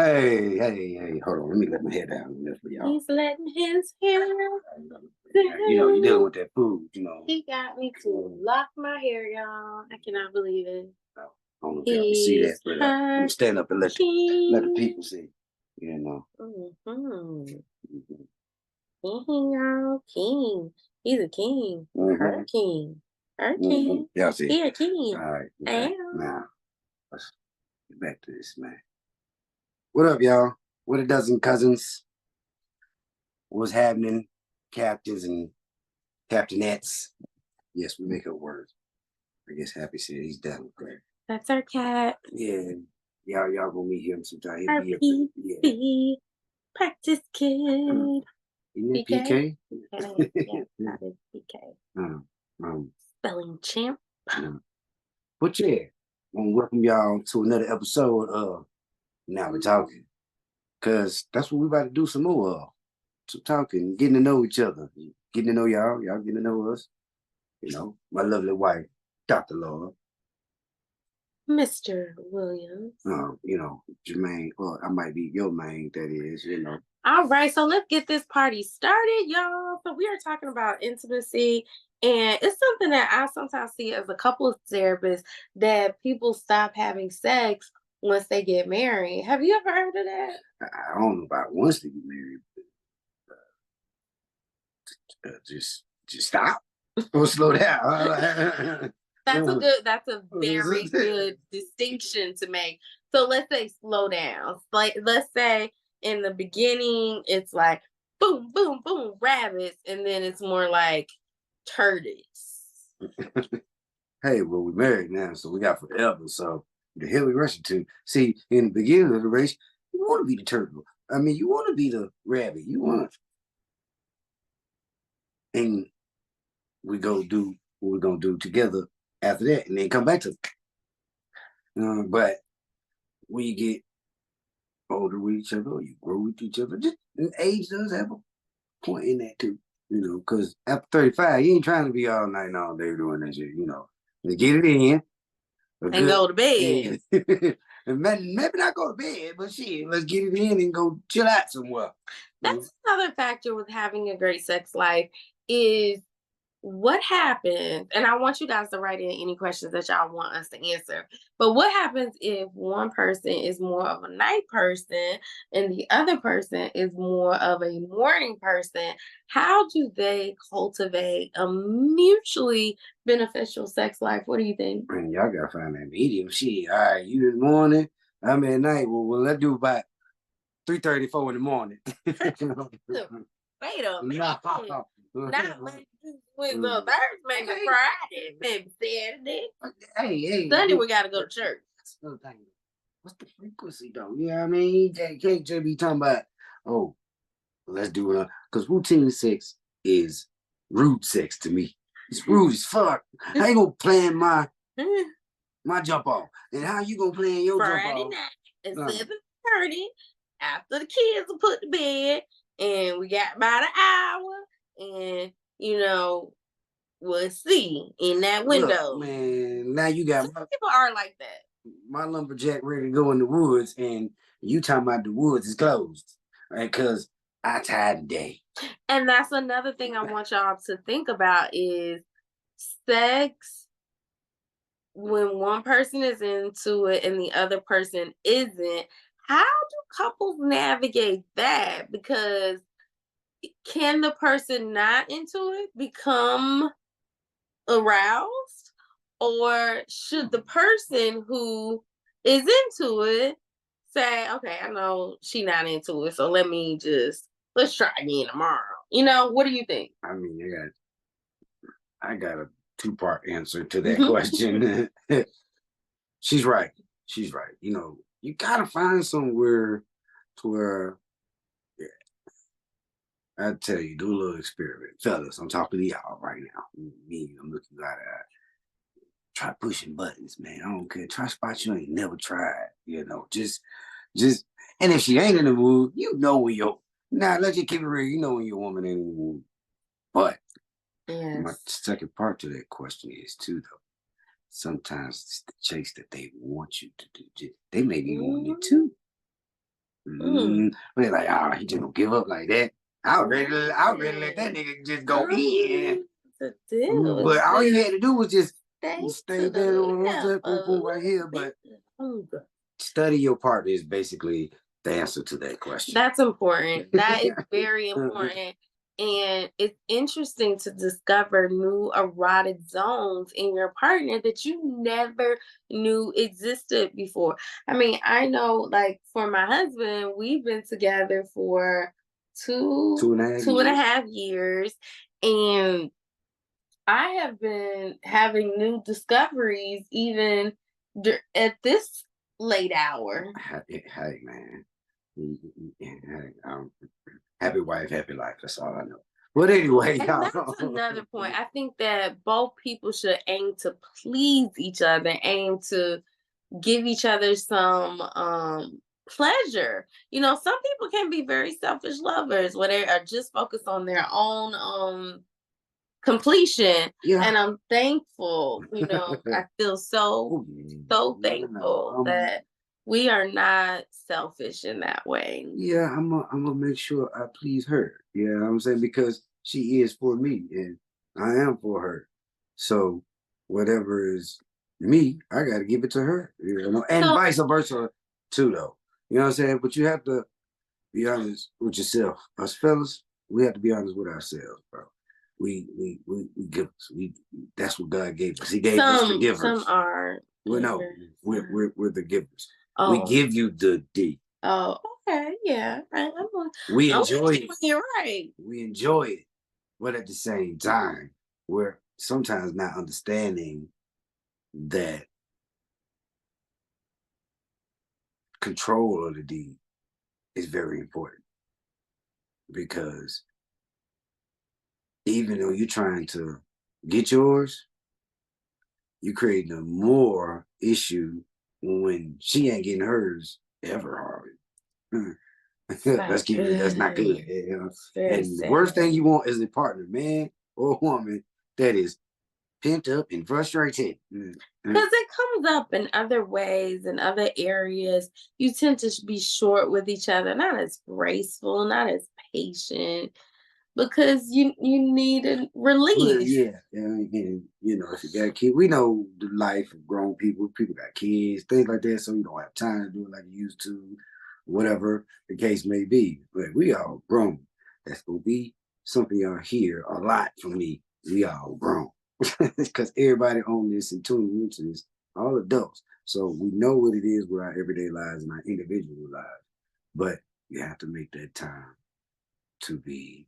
Hey, hold on. Let me let my hair down. That's for y'all. He's letting his hair You're dealing with that food, He got me to lock my hair, y'all. I cannot believe it. I don't know if y'all can see that, but I'm gonna stand up and let the people see. Mm-hmm. King. He's a king. Her king. Her king. Y'all see? He a king. All right. Now, let's get back to this, man. What up, y'all? What a dozen cousins. What's happening? Captains and captainettes. Yes, we make up words. I guess Happy said he's done with that. That's our cat. Yeah. Y'all gonna meet him sometime. Our PK practice kid. Isn't it PK? Yeah, that is PK. Spelling champ. But yeah, I want to welcome y'all to another episode of Now We Talkin. Because that's what we about to do some more of. Some talking, getting to know each other. Getting to know y'all getting to know us. My lovely wife, Dr. Laura. Mr. Williams. Jermaine, or I might be your main, that is, All right, so let's get this party started, y'all. So we are talking about intimacy, and it's something that I sometimes see as a couples therapist, that people stop having sex once they get married. Have you ever heard of that? I don't know about once they get married, but just stop or slow down. That's a very good distinction to make. So let's say slow down. Like, let's say in the beginning, it's like boom, boom, boom, rabbits. And then it's more like turtles. Hey, well, we're married now, so we got forever. So the hell we rushing to? See, in the beginning of the race, you want to be the turtle. I mean, you want to be the rabbit. You want to. And we go do what we're going to do together after that, and then come back to but when you get older with each other, or you grow with each other, just age does have a point in that too, because after 35, you ain't trying to be all night and all day doing that shit, to get it in. And go to bed. And maybe not go to bed, but shit, let's get it in and go chill out somewhere. That's another factor with having a great sex life is what happens, and I want you guys to write in any questions that y'all want us to answer. But what happens if one person is more of a night person and the other person is more of a morning person? How do they cultivate a mutually beneficial sex life? What do you think? Man, y'all gotta find that medium. Shit, all right, you in the morning, I'm at night. Well, let's do about 3:34 in the morning. Wait a minute. Not with the Thursday, maybe Friday, maybe Saturday. Hey. Sunday we gotta go to church. That's another thing. What's the frequency though? You know what I mean? You can't just be talking about, oh, let's do it. Because routine sex is rude sex to me. It's rude as fuck. I ain't gonna plan my jump off. And how you gonna plan your Friday jump off? Friday night at 7:30 after the kids are put to bed, and we got about an hour, and we'll see in that window. Look, man, now you got people are like that. My lumberjack ready to go in the woods, and you talking about the woods is closed, right? Because I tired today. And that's another thing I want y'all to think about is sex. When one person is into it and the other person isn't, how do couples navigate that? Because can the person not into it become aroused? Or should the person who is into it say, okay, I know she not into it, so let's try again tomorrow. What do you think? I mean, I got a two-part answer to that question. She's right. You gotta find somewhere to where, I tell you, do a little experiment. Fellas, I'm talking to y'all right now. I'm looking at it. Try pushing buttons, man. I don't care. Try spots you ain't never tried. Just, and if she ain't in the mood, when you're, let's just keep it real. When your woman ain't in the mood. But my second part to that question is too, though. Sometimes it's the chase that they want you to do. They may be wanting you too. But they're like, oh, he just gonna give up like that. I was ready to let that nigga just go in. The deal But is all you just had to do was just stay stay to there the on one left side, boom, boom, right here. But study your partner is basically the answer to that question. That's important. That is very important. And it's interesting to discover new erotic zones in your partner that you never knew existed before. I mean, I know, like, for my husband, we've been together for Two and a half two and a years. half years. And I have been having new discoveries even at this late hour. Hey, man. Hey, happy wife, happy life. That's all I know. But anyway, And y'all. that's another point. I think that both people should aim to please each other, aim to give each other some pleasure. You know, some people can be very selfish lovers where they are just focused on their own completion. Yeah. And I'm thankful, you know, I feel so thankful that we are not selfish in that way. Yeah, I'm gonna make sure I please her. You know what I'm saying? Because she is for me and I am for her. So whatever is me, I gotta give it to her. You know, and So vice versa too though. You know what I'm saying? But you have to be honest with yourself. Us fellas, we have to be honest with ourselves, bro. We give us. That's what God gave us. He gave us the givers. some are Well, no, givers. we're the givers. We Oh. give you the D. Oh, okay, yeah. We I'm enjoy with it. you, you're right. We enjoy it, but at the same time, we're sometimes not understanding that control of the D is very important because even though you're trying to get yours, you're creating a more issue when she ain't getting hers ever hardly. Let's keep it. That's not good. You know? And the worst thing you want is a partner, man or woman, that is pent up and frustrated. Because it comes up in other ways, in other areas. You tend to be short with each other, not as graceful, not as patient, because you need a Well, release. yeah, and you know, if you got kids, we know the life of grown people. People got kids, things like that, so you don't have time to do it like you used to, whatever the case may be. But we all grown. That's gonna be something y'all hear a lot from me. We all grown because everybody on this and tuning into this, all adults. So we know what it is with our everyday lives and our individual lives. But you have to make that time to be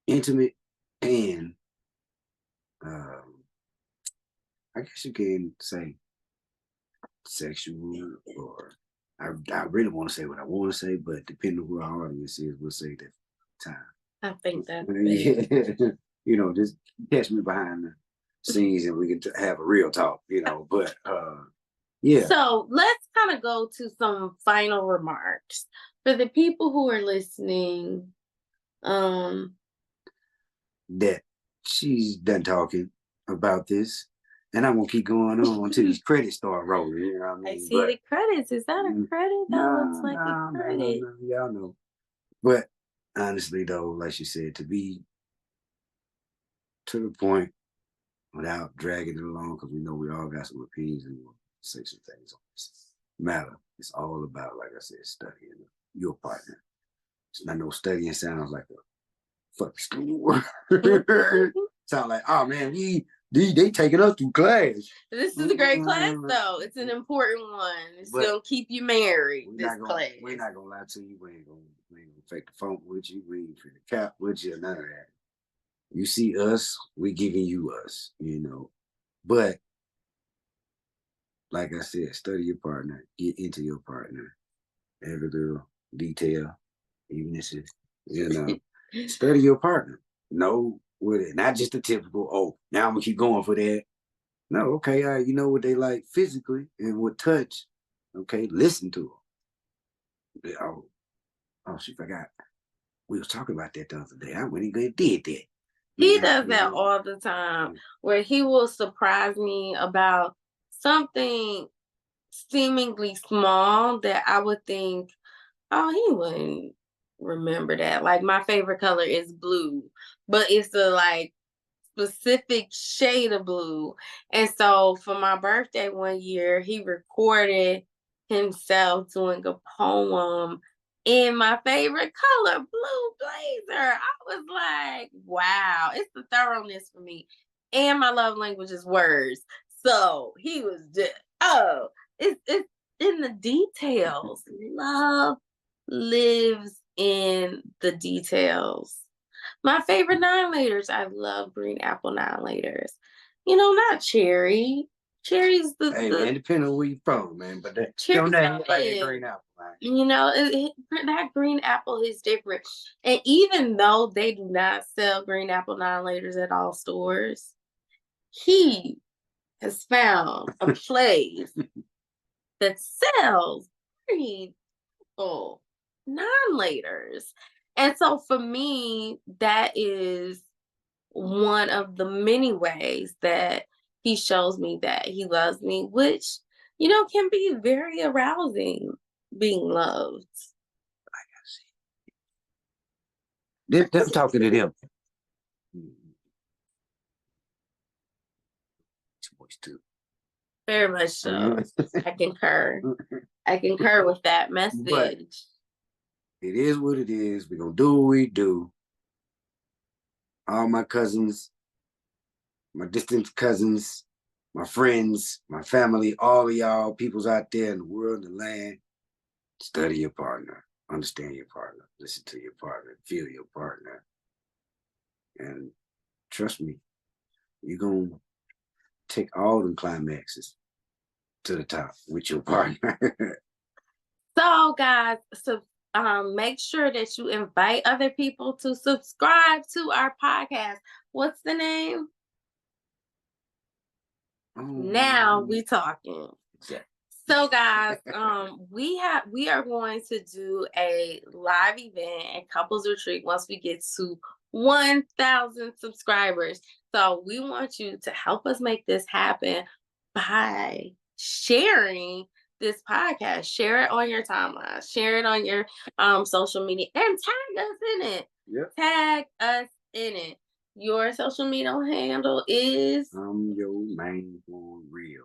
intimate and um, I guess you can say sexual, or I really want to say what I want to say, but depending on who our audience is, we'll say that time. I think that's Yeah. You know, just catch me behind the scenes and we can have a real talk, you know. But yeah. So let's kind of go to some final remarks for the people who are listening. That she's done talking about this. And I'm gonna keep going on until these credits start rolling. You know what I mean? I see the credits. Is that a credit? That looks like a credit. No, y'all know. But honestly, though, like she said, to be to the point without dragging it along, because we know we all got some opinions and we'll say some things on this matter. It's all about, like I said, studying your partner. It's not no studying sounds like a fucking school. Sound like, oh man, they taking us to class. This is a great class, though. It's an important one. It's gonna keep you married. Class. We're not gonna lie to you. We ain't gonna fake the funk with you. We ain't finna cap with you. None of that. You see us, we giving you us. You know, but like I said, study your partner. Get into your partner. Every little detail, even if it's, you know, study your partner. Know with it, not just the typical. Oh, now I'm gonna keep going for that. No, okay, you know what they like physically and with touch. Okay, listen to them. Oh, she forgot. We was talking about that the other day. I went and did that. He does that all the time, where he will surprise me about something seemingly small that I would think, Oh, he wouldn't remember that. Like my favorite color is blue, but it's a like specific shade of blue. And so for my birthday one year, he recorded himself doing a poem in my favorite color, blue blazer. I was like, wow, it's the thoroughness for me. And my love language is words. So he was just, oh, it's in the details. Love lives in the details. My favorite 9 laters. I love green apple 9 laters. Not cherry. Cherry's Hey man, depending on where you from, man. But that cherry's like so that good. green apple, man. That green apple is different. And even though they do not sell green apple 9 laters at all stores, he has found a place that sells green apple 9 laters. And so for me, that is one of the many ways that he shows me that he loves me, which, can be very arousing being loved. Them talking to them. Too much too. Very much so. I concur. I concur with that message. But it is what it is. We're going to do what we do. All my cousins, my distant cousins, my friends, my family, all of y'all, peoples out there in the world and the land, study your partner, understand your partner, listen to your partner, feel your partner. And trust me, you're going to take all them climaxes to the top with your partner. So, guys, make sure that you invite other people to subscribe to our podcast. What's the name? Now We Talkin. Yeah. So guys, we are going to do a live event and couples retreat once we get to 1,000 subscribers. So we want you to help us make this happen by sharing this podcast. Share it on your timeline. Share it on your social media and tag us in it. Yep. Tag us in it. Your social media handle is I'm your main for real.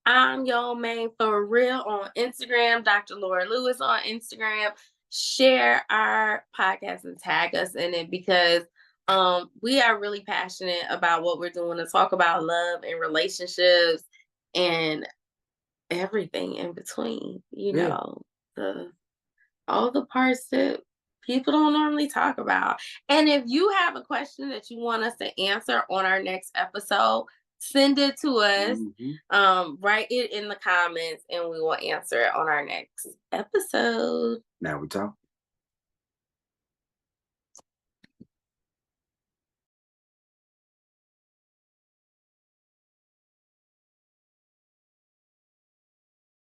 I'm your main for real on Instagram, Dr. Laura Lewis on Instagram. Share our podcast and tag us in it because we are really passionate about what we're doing to talk about love and relationships and everything in between, all the parts that people don't normally talk about. And if you have a question that you want us to answer on our next episode, send it to us. Write it in the comments and we will answer it on our next episode. Now we talk.